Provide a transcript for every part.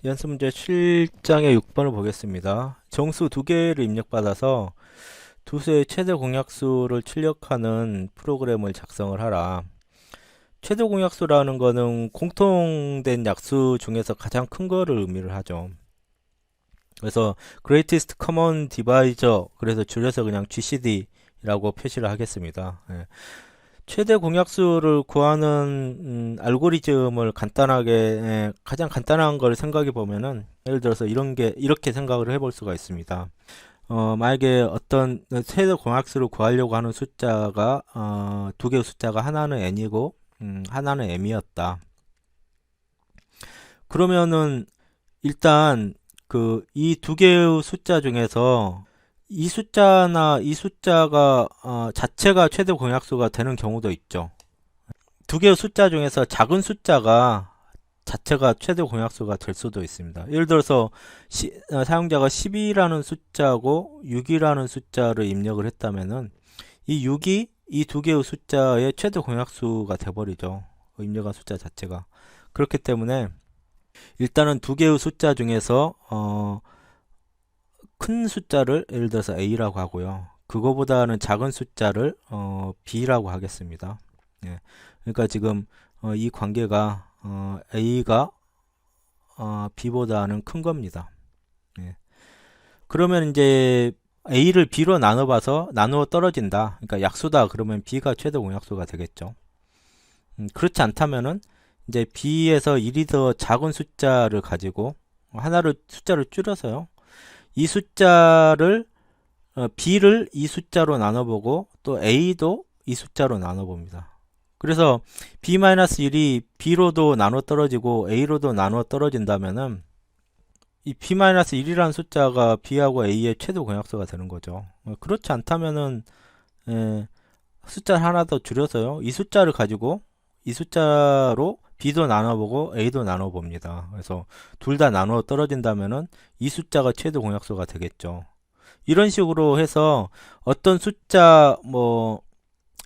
연습 문제 7장의 6번을 보겠습니다. 정수 두 개를 입력받아서 두 수의 최대 공약수를 출력하는 프로그램을 작성을 하라. 최대 공약수라는 거는 공통된 약수 중에서 가장 큰 거를 의미를 하죠. 그래서 greatest common divisor, 그래서 줄여서 그냥 GCD라고 표시를 하겠습니다. 최대 공약수를 구하는 알고리즘을 간단하게 가장 간단한 걸 생각해 보면은, 예를 들어서 이렇게 생각을 해볼 수가 있습니다. 만약에 어떤 최대 공약수를 구하려고 하는 숫자가 두 개의 숫자가 하나는 n이고 하나는 m이었다. 그러면은 일단 이 두 개의 숫자 중에서 이 숫자나 이 숫자가 자체가 최대 공약수가 되는 경우도 있죠. 두 개의 숫자 중에서 작은 숫자가 자체가 최대 공약수가 될 수도 있습니다. 예를 들어서 사용자가 12라는 숫자고 6이라는 숫자를 입력을 했다면은 이 6이 이 두 개의 숫자의 최대 공약수가 돼버리죠. 입력한 숫자 자체가. 그렇기 때문에 일단은 두 개의 숫자 중에서 큰 숫자를 예를 들어서 a라고 하고요. 그거보다는 작은 숫자를 b라고 하겠습니다. 예. 그러니까 지금 이 관계가 a가 b보다는 큰 겁니다. 예. 그러면 이제 a를 b로 나눠봐서 나누어 떨어진다. 그러니까 약수다. 그러면 b가 최대 공약수가 되겠죠. 그렇지 않다면은 이제 b에서 1이 더 작은 숫자를 가지고 하나를 숫자를 줄여서요. 이 숫자를 b를 이 숫자로 나눠보고 또 a도 이 숫자로 나눠봅니다. 그래서 b-1이 b로도 나눠 떨어지고 a로도 나눠 떨어진다면은 이 b-1이라는 숫자가 b하고 a의 최대 공약수가 되는 거죠. 그렇지 않다면은 숫자를 하나 더 줄여서요. 이 숫자를 가지고 이 숫자로 b도 나눠보고 a도 나눠봅니다. 그래서 둘 다 나눠 떨어진다면은 이 숫자가 최대 공약수가 되겠죠. 이런 식으로 해서 어떤 숫자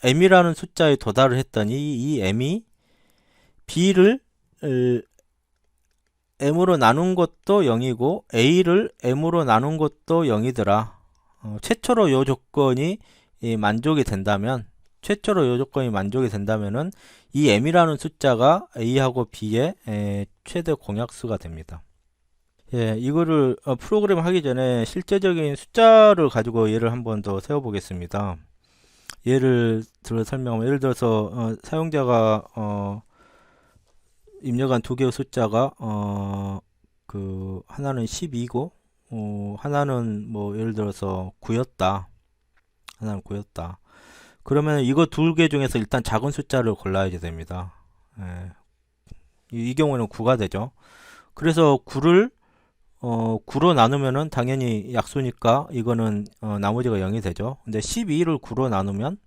m이라는 숫자에 도달을 했더니 이 m이 b를 m으로 나눈 것도 0이고 a를 m으로 나눈 것도 0이더라. 최초로 이 조건이 만족이 된다면 최초로 이 조건이 만족이 된다면은 이 m이라는 숫자가 a하고 b의 최대 공약수가 됩니다. 예, 이거를 프로그램 하기 전에 실제적인 숫자를 가지고 예를 한번 더 세워보겠습니다. 예를 들어 설명하면, 예를 들어서 사용자가 입력한 두 개의 숫자가 하나는 12고 하나는 뭐 예를 들어서 9였다. 하나는 9였다. 그러면 이거 두 개 중에서 일단 작은 숫자를 골라야 됩니다. 예, 이 경우에는 9가 되죠. 그래서 9로 나누면은 당연히 약수니까 이거는 나머지가 0이 되죠. 근데 12를 9로 나누면은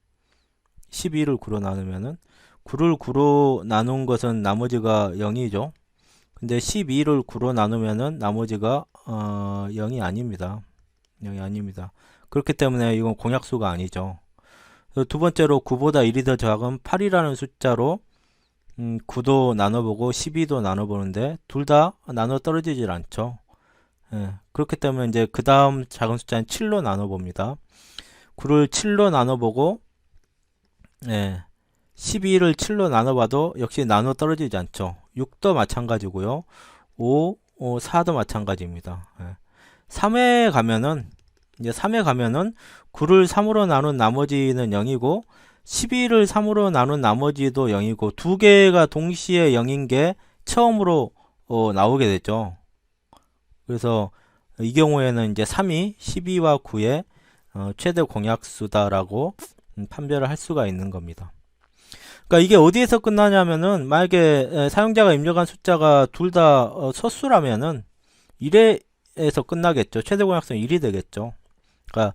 9를 9로 나눈 것은 나머지가 0이죠. 근데 12를 9로 나누면은 나머지가 0이 아닙니다. 0이 아닙니다. 그렇기 때문에 이건 공약수가 아니죠. 두 번째로 9보다 1이 더 작은 8이라는 숫자로 9도 나눠보고 12도 나눠보는데 둘 다 나눠 떨어지질 않죠. 예, 그렇기 때문에 이제 그 다음 작은 숫자는 7로 나눠봅니다. 9를 7로 나눠보고 12를 7로 나눠봐도 역시 나눠 떨어지지 않죠. 6도 마찬가지고요. 4도 마찬가지입니다. 3에 가면은 이제 3에 가면은 9를 3으로 나눈 나머지는 0이고 12를 3으로 나눈 나머지도 0이고 두 개가 동시에 0인 게 처음으로 나오게 되죠. 그래서 이 경우에는 이제 3이 12와 9의 최대 공약수다라고 판별을 할 수가 있는 겁니다. 그러니까 이게 어디에서 끝나냐면은 만약에 사용자가 입력한 숫자가 둘 다 소수라면은 1에서 끝나겠죠. 최대 공약수는 1이 되겠죠. 그러니까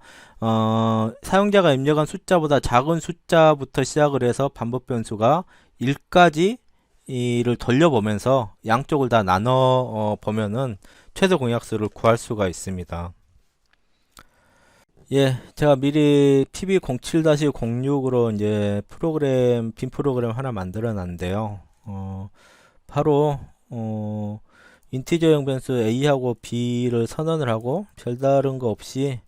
사용자가 입력한 숫자보다 작은 숫자부터 시작을 해서 반복 변수가 1까지 를 돌려보면서 양쪽을 다 나눠 보면은 최대 공약수를 구할 수가 있습니다. 예, 제가 미리 PB07-06으로 이제 빈 프로그램 하나 만들어 놨는데요. 바로 인티저형 변수 a하고 b를 선언을 하고 별다른 거 없이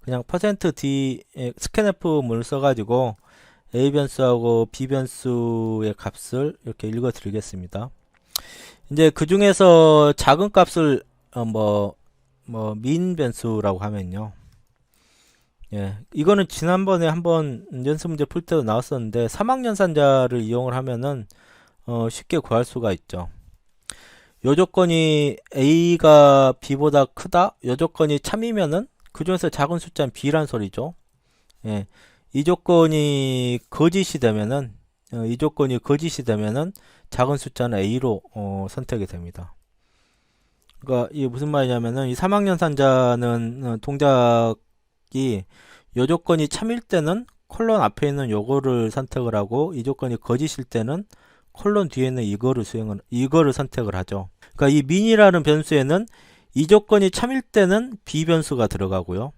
그냥 %d scanf문을 써가지고 a 변수하고 b 변수의 값을 이렇게 읽어 드리겠습니다. 이제 그 중에서 작은 값을 min 변수라고 하면요. 예, 이거는 지난번에 한번 연습 문제 풀 때도 나왔었는데 사막연산자를 이용을 하면은 쉽게 구할 수가 있죠. 요 조건이 a가 b보다 크다. 요 조건이 참이면은 그 중에서 작은 숫자는 b란 소리죠. 예, 이 조건이 거짓이 되면은 작은 숫자는 a로 선택이 됩니다. 그러니까 이게 무슨 말이냐면은 이 사막연산자는 동작이 요 조건이 참일 때는 콜론 앞에 있는 요거를 선택을 하고 이 조건이 거짓일 때는 콜론 뒤에 있는 이거를 선택을 하죠. 그러니까 이 min이라는 변수에는 이 조건이 참일 때는 b 변수가 들어가고요.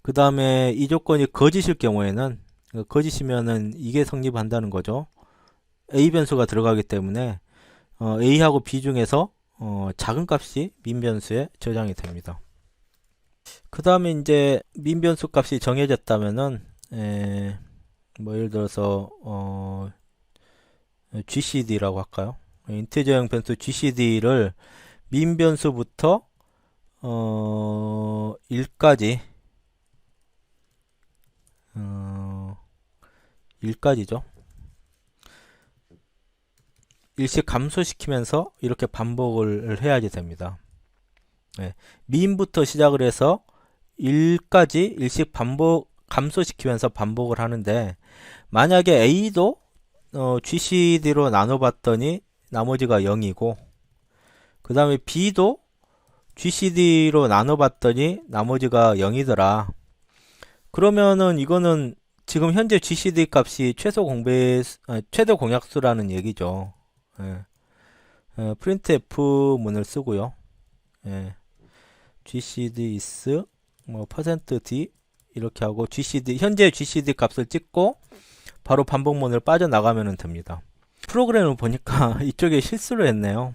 그 다음에 이 조건이 거짓일 경우에는 거짓이면은 이게 성립한다는 거죠. a 변수가 들어가기 때문에 a하고 b 중에서 작은 값이 min 변수에 저장이 됩니다. 그 다음에 이제 min 변수 값이 정해졌다면은 예를 들어서 GCD라고 할까요? 인티저형 변수 GCD를 min 변수부터 1까지 1까지죠. 일씩 감소시키면서 이렇게 반복을 해야지 됩니다. 네, min부터 시작을 해서 1까지 일씩 감소시키면서 반복을 하는데 만약에 a도 GCD로 나눠봤더니 나머지가 0이고 그 다음에 b도 GCD로 나눠봤더니 나머지가 0이더라. 그러면은 이거는 지금 현재 GCD 값이 최소 공약수라는 얘기죠. 예. printf 문을 쓰고요. 예. GCD is %d 이렇게 하고 현재 GCD 값을 찍고 바로 반복문을 빠져나가면 됩니다. 프로그램을 보니까 이쪽에 실수를 했네요.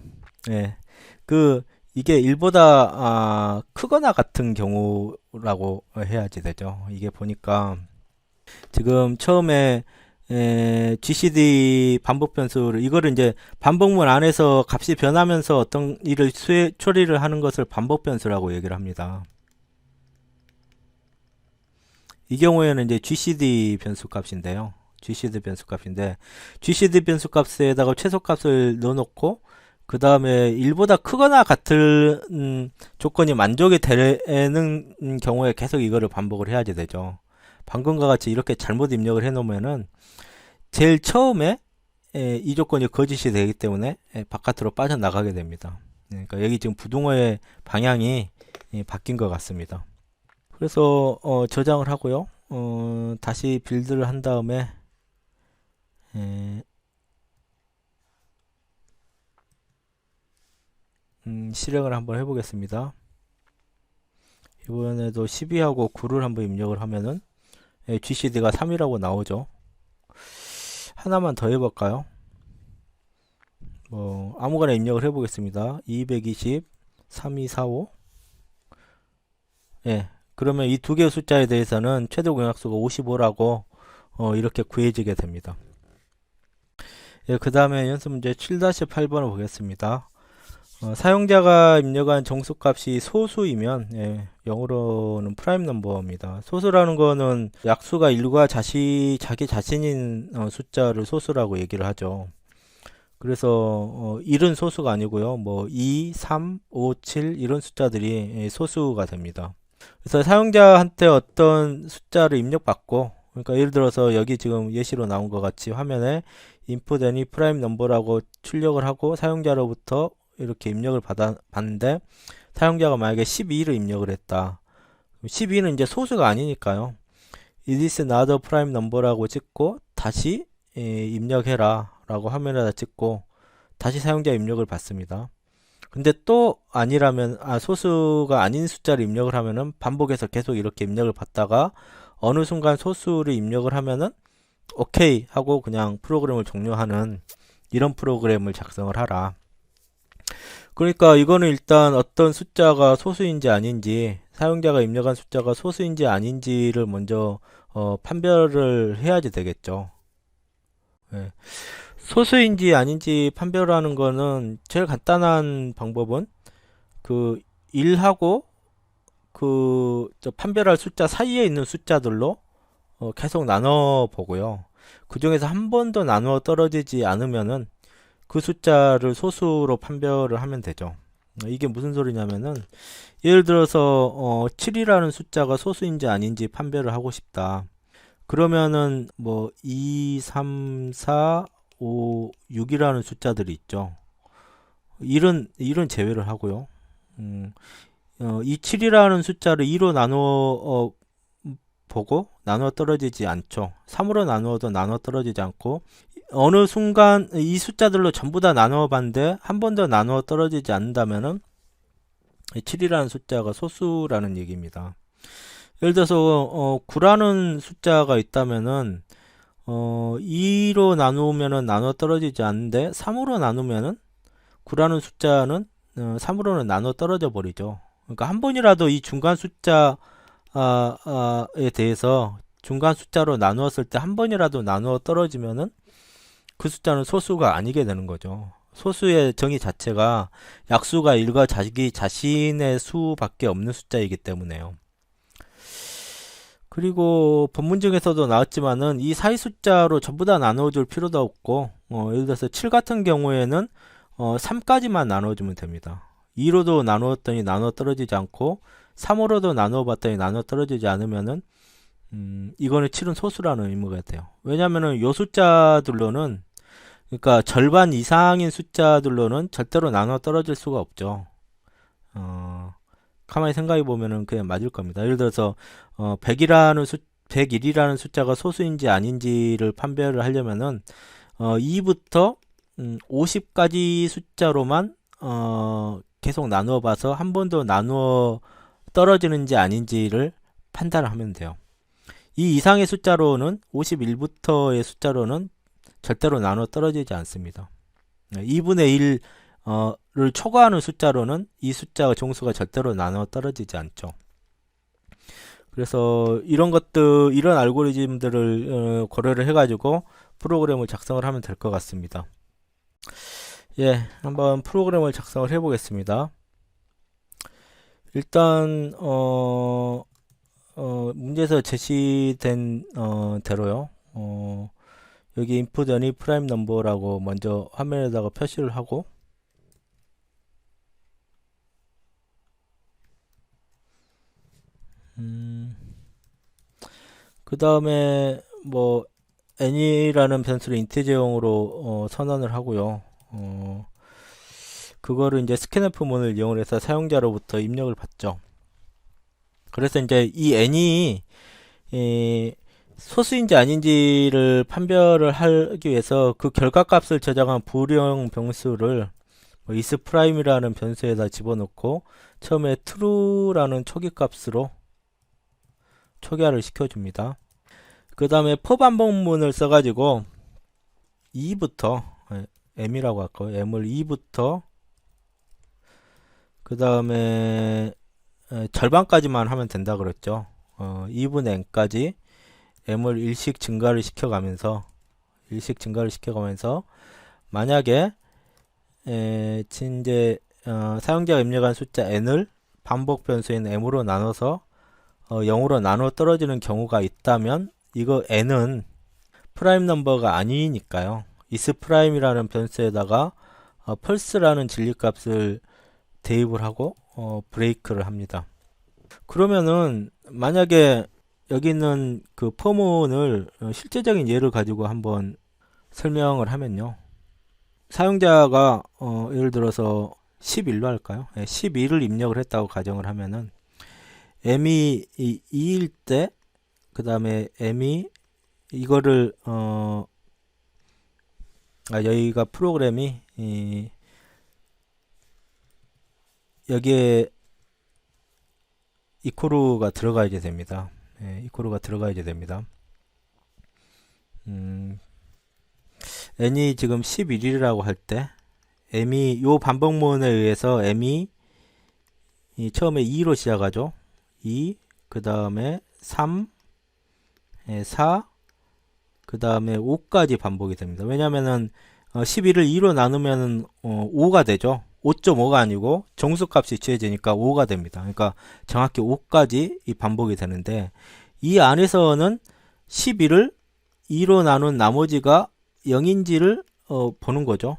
예. 이게 1보다 크거나 같은 경우라고 해야지 되죠. 이게 보니까 지금 처음에 GCD 반복 변수를 이거를 이제 반복문 안에서 값이 변하면서 어떤 일을 처리를 하는 것을 반복 변수라고 얘기를 합니다. 이 경우에는 이제 GCD 변수 값인데요. GCD 변수 값인데 GCD 변수 값에다가 최소 값을 넣어놓고 그 다음에 1보다 크거나 같은 조건이 만족이 되는 경우에 계속 이거를 반복을 해야지 되죠. 방금과 같이 이렇게 잘못 입력을 해 놓으면은 제일 처음에 이 조건이 거짓이 되기 때문에 바깥으로 빠져나가게 됩니다. 그러니까 여기 지금 부등호의 방향이 바뀐 것 같습니다. 그래서 저장을 하고요. 다시 빌드를 한 다음에 실행을 한번 해보겠습니다. 이번에도 12하고 9를 한번 입력을 하면은 GCD가 3이라고 나오죠. 하나만 더 해볼까요? 아무거나 입력을 해보겠습니다. 220, 3245. 예. 그러면 이 두 개의 숫자에 대해서는 최대 공약수가 55라고 이렇게 구해지게 됩니다. 예, 그 다음에 연습 문제 7-8번을 보겠습니다. 사용자가 입력한 정수값이 소수이면 영어로는 프라임 넘버입니다. 소수라는 거는 약수가 1과 자기 자신인 숫자를 소수라고 얘기를 하죠. 그래서 1은 소수가 아니고요. 2, 3, 5, 7 이런 숫자들이 소수가 됩니다. 그래서 사용자한테 어떤 숫자를 입력받고 그러니까 예를 들어서 여기 지금 예시로 나온 것 같이 화면에 input any prime number라고 출력을 하고 사용자로부터 이렇게 입력을 받았는데 사용자가 만약에 12를 입력을 했다. 12는 이제 소수가 아니니까요. It is not a prime number라고 찍고 다시 입력해라 라고 화면에다 찍고 다시 사용자 입력을 받습니다. 근데 또 아니라면 소수가 아닌 숫자를 입력을 하면은 반복해서 계속 이렇게 입력을 받다가 어느 순간 소수를 입력을 하면은 오케이 하고 그냥 프로그램을 종료하는 이런 프로그램을 작성을 하라. 그러니까 이거는 일단 어떤 숫자가 소수인지 아닌지, 사용자가 입력한 숫자가 소수인지 아닌지를 먼저 판별을 해야지 되겠죠. 예. 소수인지 아닌지 판별하는 거는 제일 간단한 방법은 그 1하고 저 판별할 숫자 사이에 있는 숫자들로 계속 나눠 보고요. 그 중에서 한 번도 나누어 떨어지지 않으면은 그 숫자를 소수로 판별을 하면 되죠. 이게 무슨 소리냐면은 예를 들어서 7이라는 숫자가 소수인지 아닌지 판별을 하고 싶다. 그러면은 뭐 2, 3, 4, 5, 6이라는 숫자들이 있죠. 1은 제외를 하고요. 이 7이라는 숫자를 2로 나누어 보고 나누어 떨어지지 않죠. 3으로 나누어도 나누어 떨어지지 않고 어느 순간 이 숫자들로 전부 다 나누어 봤는데 한 번도 나누어 떨어지지 않는다면은 7이라는 숫자가 소수라는 얘기입니다. 예를 들어서 9라는 숫자가 있다면은 2로 나누면은 나누어 떨어지지 않는데 3으로 나누면은 9라는 숫자는 3으로는 나누어 떨어져 버리죠. 그러니까 한 번이라도 이 중간 숫자에 대해서 중간 숫자로 나누었을 때 한 번이라도 나누어 떨어지면은 그 숫자는 소수가 아니게 되는 거죠. 소수의 정의 자체가 약수가 1과 자기 자신의 수밖에 없는 숫자이기 때문에요. 그리고 본문 중에서도 나왔지만은 이 사이 숫자로 전부 다 나누어줄 필요도 없고 예를 들어서 7 같은 경우에는 3까지만 나누어주면 됩니다. 2로도 나누었더니 나누어 떨어지지 않고 3으로도 나누어 봤더니 나누어 떨어지지 않으면은 이거는 7은 소수라는 의미가 돼요. 왜냐면은 요 숫자들로는 그러니까 절반 이상인 숫자들로는 절대로 나눠 떨어질 수가 없죠. 가만히 생각해 보면은 그냥 맞을 겁니다. 예를 들어서 101이라는 숫자가 소수인지 아닌지를 판별을 하려면은 2부터 50까지 숫자로만 계속 나누어 봐서 한 번도 나누어 떨어지는지 아닌지를 판단을 하면 돼요. 이 이상의 숫자로는 51부터의 숫자로는 절대로 나눠 떨어지지 않습니다. 2분의 1을 초과하는 숫자로는 이 숫자와 종수가 절대로 나눠 떨어지지 않죠. 그래서 이런 알고리즘들을 고려를 해가지고 프로그램을 작성을 하면 될 것 같습니다. 예, 한번 프로그램을 작성을 해보겠습니다. 일단 문제에서 제시된 대로요. 여기 input any prime number라고 먼저 화면에다가 표시를 하고 그 다음에 뭐 any라는 변수를 인티저용으로 선언을 하고요. 그거를 이제 스캔프문을 이용해서 사용자로부터 입력을 받죠. 그래서 이제 이 n이 소수인지 아닌지를 판별을 하기 위해서 그 결과값을 저장한 불용 변수를 isPrime이라는 변수에다 집어넣고 처음에 true라는 초기값으로 초기화를 시켜줍니다. 그 다음에 for 반복문을 써가지고 2부터 m이라고 할까요? m을 2부터 그 다음에 절반까지만 하면 된다 그랬죠. 2분의 n까지 m을 일씩 증가를 시켜가면서 만약에 이제 사용자가 입력한 숫자 n을 반복 변수인 m으로 나눠서 0으로 나눠 떨어지는 경우가 있다면 이거 n은 프라임 넘버가 아니니까요. isPrime이라는 변수에다가 false라는 진리값을 대입을 하고 브레이크를 합니다. 그러면은 만약에 여기 있는 그 포문을 실제적인 예를 가지고 한번 설명을 하면요. 사용자가 예를 들어서 11로 할까요? 11을 입력을 했다고 가정을 하면은 m이 2일 때 그 다음에 m이 이거를 여기가 프로그램이 여기에 이코르가 들어가야지 됩니다. 이코르가 들어가야지 됩니다. n이 지금 11이라고 할 때 m이 요 반복문에 의해서 m이 처음에 2로 시작하죠. 2, 그 다음에 3, 4, 그 다음에 5까지 반복이 됩니다. 왜냐면은 12를 2로 나누면 5가 되죠. 5.5가 아니고 정수값이 취해지니까 5가 됩니다. 그러니까 정확히 5까지 이 반복이 되는데, 이 안에서는 12를 2로 나눈 나머지가 0인지를 보는 거죠.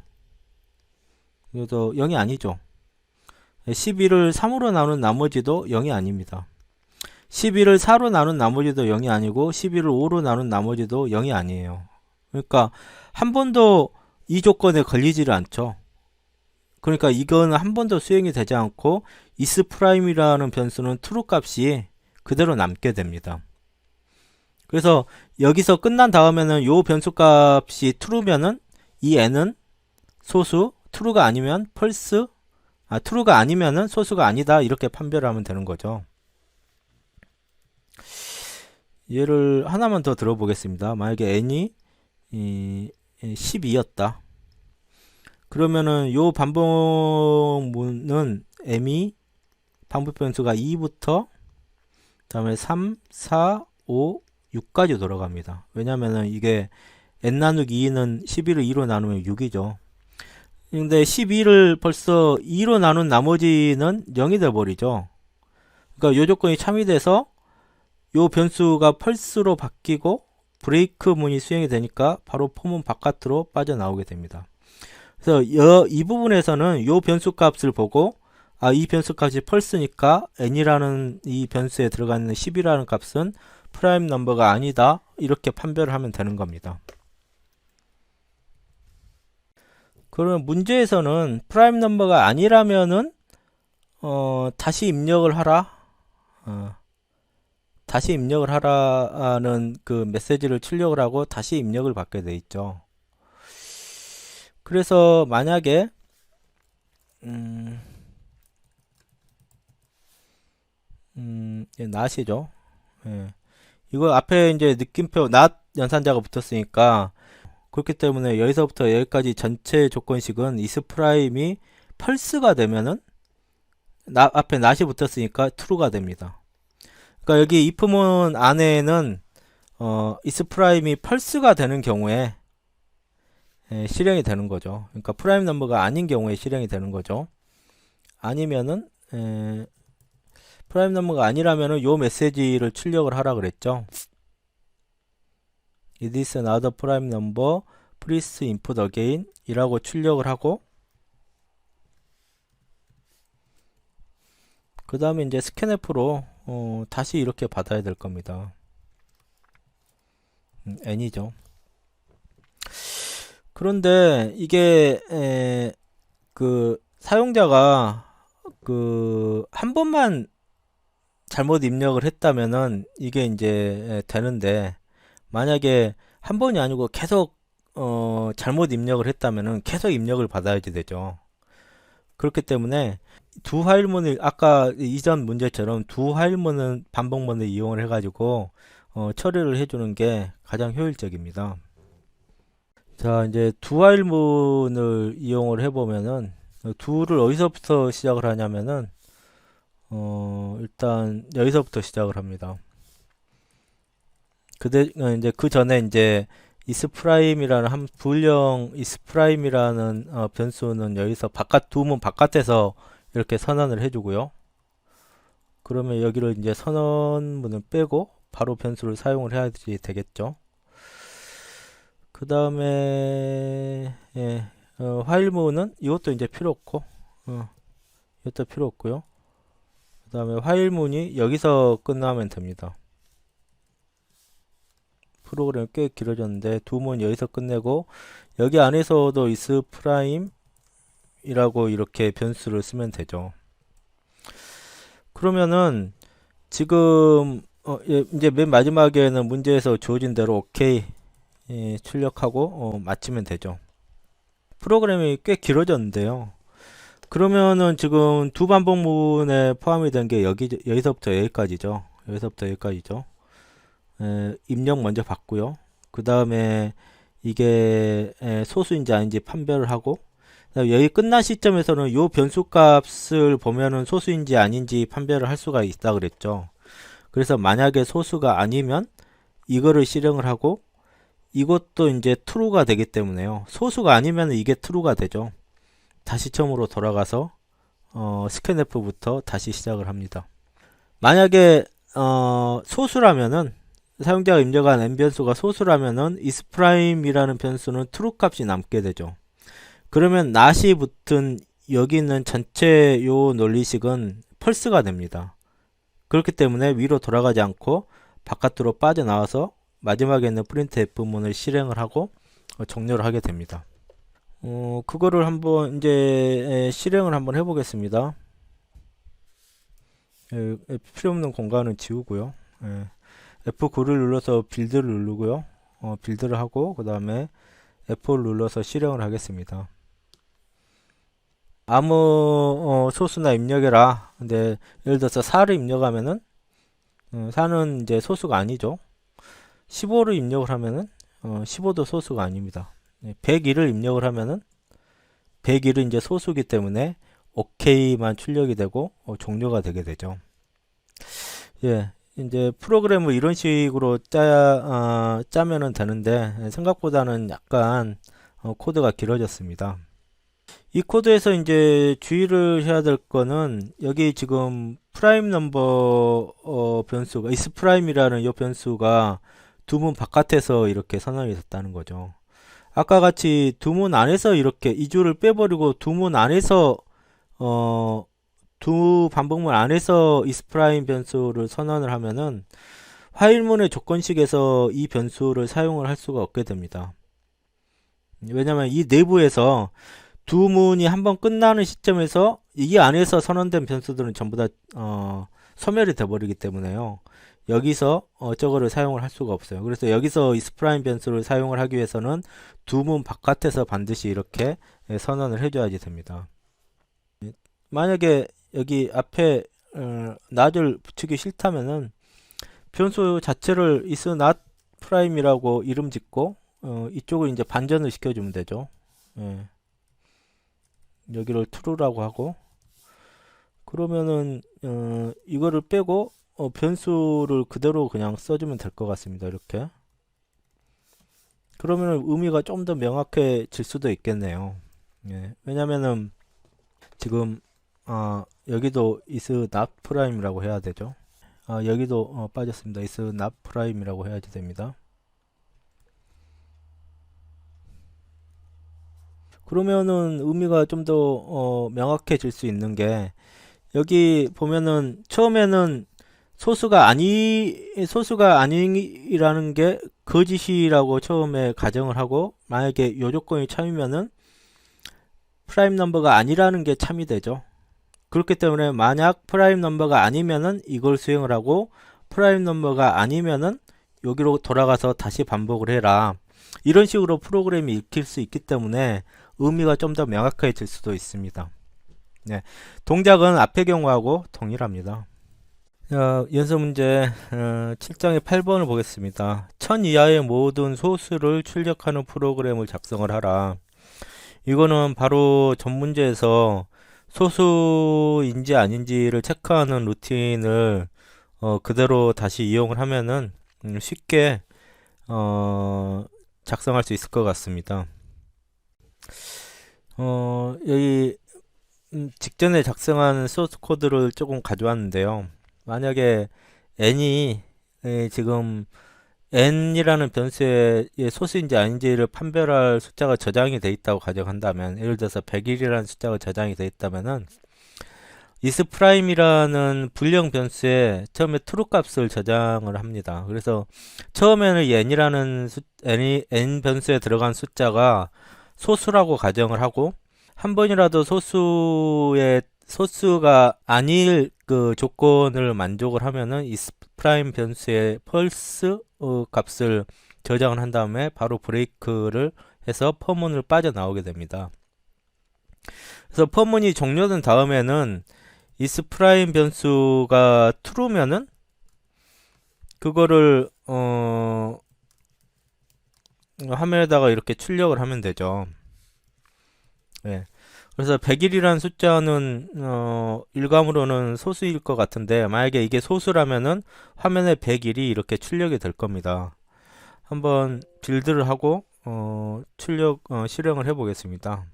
그래서 0이 아니죠. 12를 3으로 나눈 나머지도 0이 아닙니다. 12를 4로 나눈 나머지도 0이 아니고 12를 5로 나눈 나머지도 0이 아니에요. 그러니까 한 번도 이 조건에 걸리지를 않죠. 그러니까 이거는 한 번도 수행이 되지 않고 is 프라임이라는 변수는 true 값이 그대로 남게 됩니다. 그래서 여기서 끝난 다음에는 요 변수 값이 true면은 이 n은 소수, true가 아니면 false, true가 아니면은 소수가 아니다, 이렇게 판별을 하면 되는 거죠. 예를 하나만 더 들어보겠습니다. 만약에 n이 12였다. 그러면은 요 반복문은 m이 반복 변수가 2부터 그다음에 3, 4, 5, 6까지 돌아갑니다. 왜냐면은 이게 n 나누기 2는 12를 2로 나누면 6이죠. 근데 12를 벌써 2로 나눈 나머지는 0이 돼 버리죠. 그러니까 요 조건이 참이돼서 요 변수가 펄스로 바뀌고 브레이크 문이 수행이 되니까 바로 폼은 바깥으로 빠져나오게 됩니다. 그래서 이 부분에서는 요 변수 값을 보고 이 변수 값이 펄스니까 n이라는 이 변수에 들어가는 10이라는 값은 프라임 넘버가 아니다, 이렇게 판별을 하면 되는 겁니다. 그러면 문제에서는 프라임 넘버가 아니라면은 다시 입력을 하라, 다시 입력을 하라는 그 메시지를 출력을 하고 다시 입력을 받게 돼 있죠. 그래서 만약에 not이죠. 예. 이거 앞에 이제 느낌표 not 연산자가 붙었으니까, 그렇기 때문에 여기서부터 여기까지 전체 조건식은 is 프라임이 펄스가 되면은 앞에 not이 붙었으니까 true가 됩니다. 그러니까 여기 if문 안에는 is 프라임이 펄스가 되는 경우에 실행이 되는 거죠. 그러니까 프라임 넘버가 아닌 경우에 실행이 되는 거죠. 아니면은 프라임 넘버가 아니라면은 요 메시지를 출력을 하라 그랬죠. It is another prime number. Please input again 이라고 출력을 하고, 그 다음에 이제 scanf로 다시 이렇게 받아야 될 겁니다. n이죠. 그런데 이게 그 사용자가 한 번만 잘못 입력을 했다면은 이게 이제 되는데, 만약에 한 번이 아니고 계속 잘못 입력을 했다면은 계속 입력을 받아야지 되죠. 그렇기 때문에 두 화일문을, 아까 이전 문제처럼 두 화일문은 반복문을 이용을 해가지고 처리를 해주는 게 가장 효율적입니다. 자, 이제 두 화일문을 이용을 해보면은, 두를 어디서부터 시작을 하냐면은 일단 여기서부터 시작을 합니다. 이제 그 전에 이제 isPrime이라는 불령 isPrime이라는 변수는 여기서 두문 바깥에서 이렇게 선언을 해주고요. 그러면 여기를 이제 선언문을 빼고 바로 변수를 사용을 해야지 되겠죠. 그 다음에 화일문은 이것도 이제 필요 없고, 이것도 필요 없고요. 그 다음에 화일문이 여기서 끝나면 됩니다. 프로그램이 꽤 길어졌는데 두 문 여기서 끝내고, 여기 안에서도 is prime 이라고 이렇게 변수를 쓰면 되죠. 그러면은 지금 이제 맨 마지막에는 문제에서 주어진 대로 OK 출력하고 마치면 되죠. 프로그램이 꽤 길어졌는데요. 그러면은 지금 두 반복문에 포함이 된 게 여기서부터 여기까지죠. 여기서부터 여기까지죠. 입력 먼저 받고요. 그 다음에 이게 소수인지 아닌지 판별을 하고, 여기 끝난 시점에서는 요 변수 값을 보면은 소수인지 아닌지 판별을 할 수가 있다 그랬죠. 그래서 만약에 소수가 아니면 이거를 실행을 하고 이것도 이제 true가 되기 때문에요. 소수가 아니면 이게 true가 되죠. 다시 처음으로 돌아가서 scanf부터 다시 시작을 합니다. 만약에 소수라면은 사용자가 입력한 n 변수가 소수라면은 isPrime이라는 변수는 true 값이 남게 되죠. 그러면 not이 붙은 여기 있는 전체 요 논리식은 false가 됩니다. 그렇기 때문에 위로 돌아가지 않고 바깥으로 빠져나와서 마지막에 있는 printf문을 실행을 하고 종료를 하게 됩니다. 그거를 한번 이제 실행을 한번 해보겠습니다. 필요 없는 공간은 지우고요. F9를 눌러서 빌드를 누르고요. 빌드를 하고 그 다음에 F5를 눌러서 실행을 하겠습니다. 아무 소수나 입력해라. 근데 예를 들어서 4를 입력하면은 4는 이제 소수가 아니죠. 15를 입력을 하면은 15도 소수가 아닙니다. 101을 입력을 하면은 101은 이제 소수기 때문에 OK만 출력이 되고 종료가 되게 되죠. 예, 이제 프로그램을 이런 식으로 짜면은 되는데 생각보다는 약간 코드가 길어졌습니다. 이 코드에서 이제 주의를 해야 될 거는 여기 지금 프라임 넘버 변수가 isPrime이라는 이 변수가 두문 바깥에서 이렇게 선언이 됐다는 거죠. 아까 같이 두문 안에서 이렇게 이 줄을 빼버리고 두문 안에서 두 반복문 안에서 isPrime 변수를 선언을 하면은 화일문의 조건식에서 이 변수를 사용을 할 수가 없게 됩니다. 왜냐면 이 내부에서 두 문이 한번 끝나는 시점에서 이 안에서 선언된 변수들은 전부 다 소멸이 돼 버리기 때문에요. 여기서 저거를 사용을 할 수가 없어요. 그래서 여기서 isPrime 변수를 사용을 하기 위해서는 두 문 바깥에서 반드시 이렇게 선언을 해줘야지 됩니다. 만약에 여기 앞에 not을 붙이기 싫다면은 변수 자체를 isNotPrime이라고 이름 짓고 이쪽을 이제 반전을 시켜주면 되죠. 예. 여기를 true라고 하고 그러면은 이거를 빼고 변수를 그대로 그냥 써주면 될 것 같습니다. 이렇게 그러면은 의미가 좀 더 명확해질 수도 있겠네요. 예. 왜냐면은 지금 여기도 isNotPrime이라고 해야 되죠. 여기도 빠졌습니다. isNotPrime이라고 해야지 됩니다. 그러면은 의미가 좀 더 명확해질 수 있는 게 여기 보면은 처음에는 소수가 아니라는 게 거짓이라고 처음에 가정을 하고 만약에 요 조건이 참이면은 프라임 넘버가 아니라는 게 참이 되죠. 그렇기 때문에 만약 프라임 넘버가 아니면은 이걸 수행을 하고 프라임 넘버가 아니면은 여기로 돌아가서 다시 반복을 해라. 이런 식으로 프로그램이 읽힐 수 있기 때문에 의미가 좀 더 명확해질 수도 있습니다. 네, 동작은 앞의 경우하고 동일합니다. 연습 문제 7장의 8번을 보겠습니다. 1000 이하의 모든 소수를 출력하는 프로그램을 작성을 하라. 이거는 바로 전 문제에서 소수인지 아닌지를 체크하는 루틴을 그대로 다시 이용을 하면은 쉽게 작성할 수 있을 것 같습니다. 여기 직전에 작성한 소스 코드를 조금 가져왔는데요. 만약에 n이 지금 n이라는 변수의 소수인지 아닌지를 판별할 숫자가 저장이 되어 있다고 가정한다면 예를 들어서 101이라는 숫자가 저장이 되어 있다면은 isPrime이라는 불령 변수에 처음에 true 값을 저장을 합니다. 그래서 처음에는 이 n 변수에 들어간 숫자가 소수라고 가정을 하고 한 번이라도 소수가 아닐 그 조건을 만족을 하면은 isPrime 변수의 false 값을 저장을 한 다음에 바로 브레이크를 해서 퍼문을 빠져나오게 됩니다. 그래서 퍼문이 종료된 다음에는 isPrime 변수가 true면은 그거를 화면에다가 이렇게 출력을 하면 되죠. 네. 그래서 100일이라는 숫자는 일감으로는 소수일 것 같은데, 만약에 이게 소수라면은 화면에 100일이 이렇게 출력이 될 겁니다. 한번 빌드를 하고 실행을 해 보겠습니다.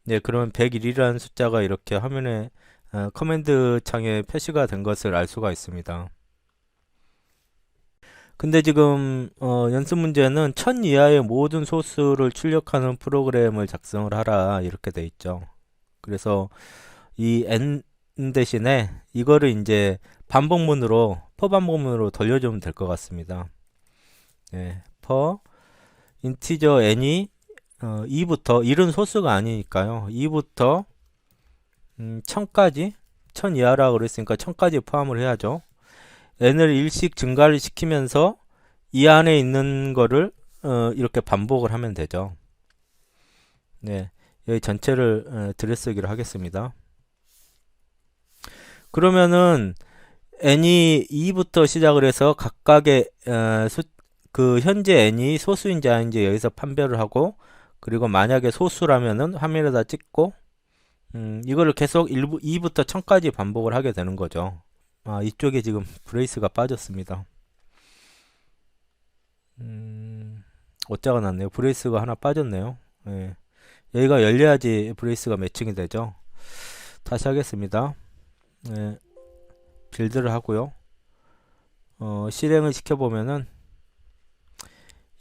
네, 그러면 101이라는 숫자가 이렇게 화면에 커맨드 창에 표시가 된 것을 알 수가 있습니다. 근데 지금 연습 문제는 1000 이하의 모든 소수를 출력하는 프로그램을 작성을 하라 이렇게 돼 있죠. 그래서 이 n 대신에 이거를 이제 반복문으로 for 반복문으로 돌려주면 될 것 같습니다. 네, for 인티저 n이 2부터 1은 소수가 아니니까요. 2부터 1000까지 1000 이하라고 그랬으니까 1000까지 포함을 해야죠. n을 1씩 증가를 시키면서 이 안에 있는 거를 이렇게 반복을 하면 되죠. 네, 여기 전체를 들여쓰기를 하겠습니다. 그러면은 n이 2부터 시작을 해서 각각의 그 현재 n이 소수인지 아닌지 여기서 판별을 하고, 그리고 만약에 소수라면은 화면에다 찍고 이거를 계속 2부터 1000까지 반복을 하게 되는 거죠. 이쪽에 지금 브레이스가 빠졌습니다. 어짜가 났네요. 브레이스가 하나 빠졌네요. 예. 여기가 열려야지 브레이스가 매칭이 되죠. 다시 하겠습니다. 예. 빌드를 하고요. 실행을 시켜보면은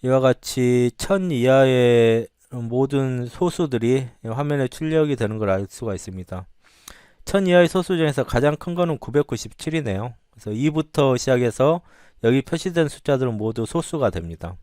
이와 같이 1000 이하의 모든 소수들이 화면에 출력이 되는 걸 알 수가 있습니다. 1000 이하의 소수 중에서 가장 큰 거는 997이네요. 그래서 2부터 시작해서 여기 표시된 숫자들은 모두 소수가 됩니다.